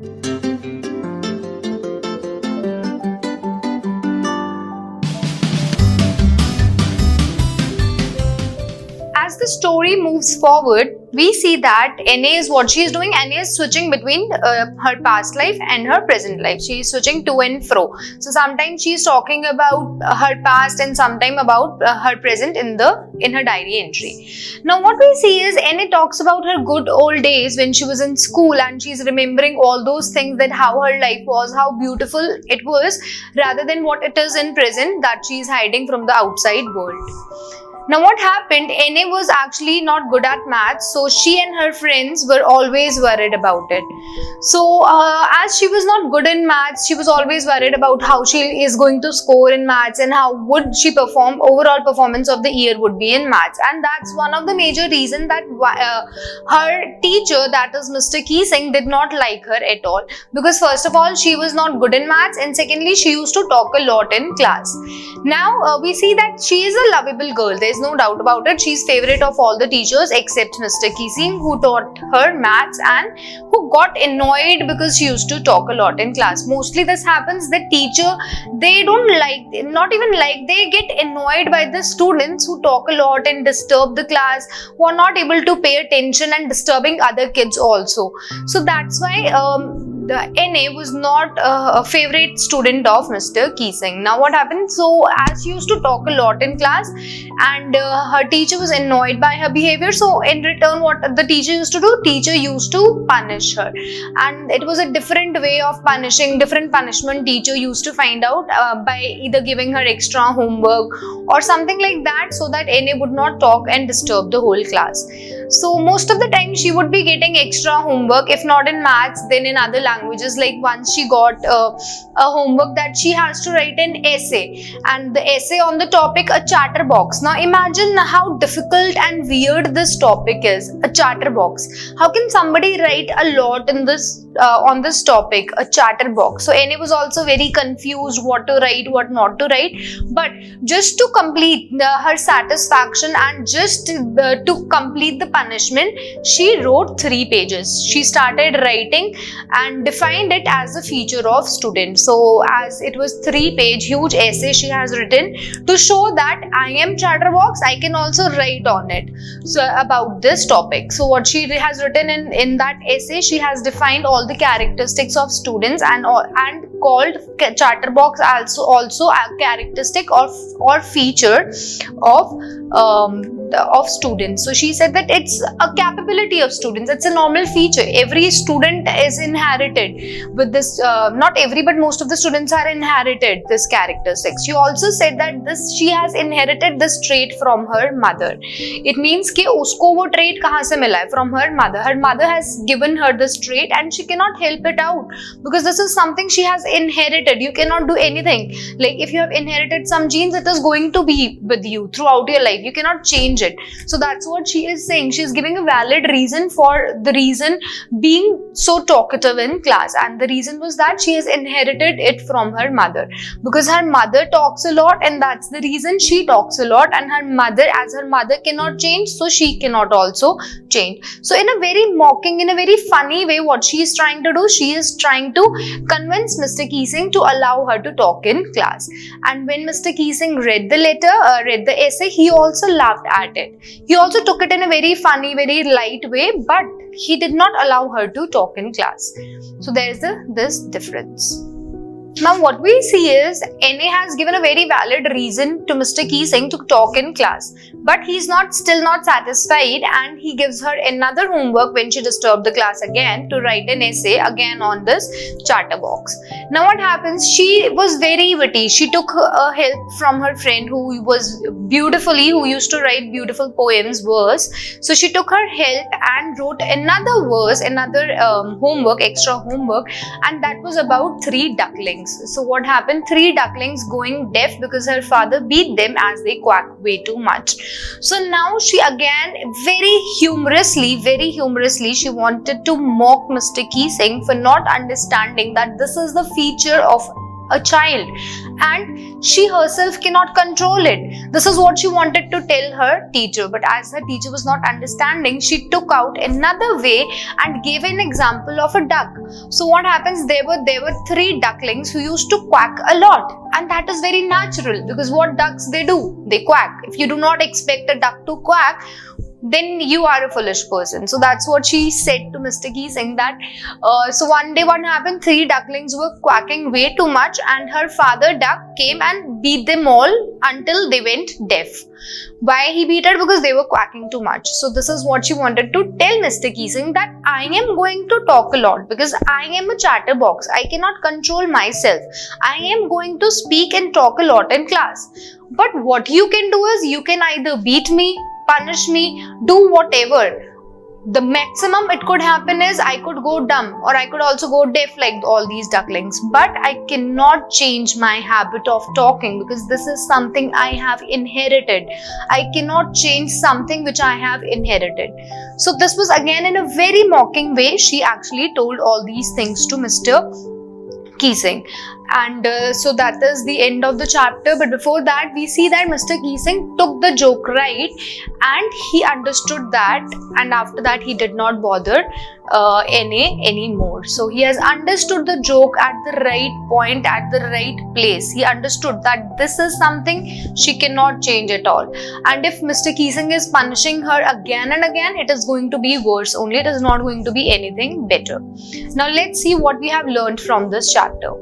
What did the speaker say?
As the story moves forward, we see that NA is what she is doing. NA is switching between her past life and her present life. She is switching to and fro. So sometimes she is talking about her past and sometimes about her present in her diary entry. Now what we see is NA talks about her good old days when she was in school, and she is remembering all those things, that how her life was, how beautiful it was, rather than what it is in present that she is hiding from the outside world. Now what happened, NA was actually not good at maths, so she and her friends were always worried about it. So as she was not good in maths, she was always worried about how she is going to score in maths and how would she perform, overall performance of the year would be in maths. And that's one of the major reasons that her teacher, that is Mr. Keesing, did not like her at all. Because first of all, she was not good in maths, and secondly, she used to talk a lot in class. Now we see that she is a lovable girl. There is no doubt about it. She's favorite of all the teachers except Mr. Keesing, who taught her maths and who got annoyed because she used to talk a lot in class. Mostly this happens, the teacher, they don't like, not even like, they get annoyed by the students who talk a lot and disturb the class, who are not able to pay attention and disturbing other kids also. So that's why the NA was not a favorite student of Mr. Keesing. Now what happened? So as she used to talk a lot in class and her teacher was annoyed by her behavior, so in return what the teacher used to do, teacher used to punish her, and it was a different way of punishing, different punishment teacher used to find out by either giving her extra homework or something like that, so that NA would not talk and disturb the whole class. So most of the time she would be getting extra homework, if not in maths then in other languages. Like once she got a homework that she has to write an essay, and the essay on the topic a chatterbox. Now imagine how difficult and weird this topic is, a chatterbox. How can somebody write a lot in this on this topic, a chatterbox? So NA was also very confused what to write, what not to write. But just to complete her satisfaction and just to complete the punishment, she wrote 3 pages. She started writing and defined it as a feature of student. So as it was 3-page huge essay she has written to show that I am chatterbox, I can also write on it, so about this topic. So what she has written in that essay, she has defined all the characteristics of students and called chatterbox also a characteristic or feature of students. So she said that it's a capability of students, it's a normal feature. Every student is inherited with this, not every but most of the students are inherited this characteristics. She also said that she has inherited this trait from her mother. It means कि उसको वो trait कहाँ से मिला है? From her mother. Her mother has given her this trait and she cannot help it out, because this is something she has inherited. You cannot do anything. Like if you have inherited some genes, it is going to be with you throughout your life. You cannot change it. So that's what she is saying. She is giving a valid reason for the reason being so talkative in class, and the reason was that she has inherited it from her mother, because her mother talks a lot and that's the reason she talks a lot, and her mother, as her mother cannot change, so she cannot also change. So in a very mocking, in a very funny way, what she is trying to do, she is trying to convince Mr. Keesing to allow her to talk in class. And when Mr. Keesing read the letter, read the essay, he also laughed at it. He also took it in a very funny, very light way, but he did not allow her to talk in class. So there is this difference. Now what we see is NA has given a very valid reason to Mr. Keesing to talk in class, but he's still not satisfied, and he gives her another homework when she disturbed the class again to write an essay again on this chatterbox. Now what happens, she was very witty. She took help from her friend who used to write beautiful poems, verse. So she took her help and wrote another verse, another homework, extra homework, and that was about 3 ducklings. So what happened? 3 ducklings going deaf because her father beat them as they quacked way too much. So now she again very humorously she wanted to mock Mr. Keesing for not understanding that this is the feature of a child, and she herself cannot control it. This is what she wanted to tell her teacher, but as her teacher was not understanding, she took out another way and gave an example of a duck. So what happens, there were 3 ducklings who used to quack a lot, and that is very natural because what ducks they do, they quack. If you do not expect a duck to quack, then you are a foolish person. So that's what she said to Mr. Keesing, that so one day what happened, 3 ducklings were quacking way too much and her father duck came and beat them all until they went deaf. Why he beat her? Because they were quacking too much. So this is what she wanted to tell Mr. Keesing, that I am going to talk a lot because I am a chatterbox. I cannot control myself. I am going to speak and talk a lot in class. But what you can do is you can either beat me, punish me, do whatever. The maximum it could happen is I could go dumb or I could also go deaf like all these ducklings. But I cannot change my habit of talking because this is something I have inherited. I cannot change something which I have inherited. So this was again in a very mocking way. She actually told all these things to Mr. Keesing. And so that is the end of the chapter. But before that, we see that Mr. Keesing took the joke right and he understood that, and after that he did not bother NA anymore. So he has understood the joke at the right point, at the right place. He understood that this is something she cannot change at all. And if Mr. Keesing is punishing her again and again, it is going to be worse only. It is not going to be anything better. Now let's see what we have learned from this chapter.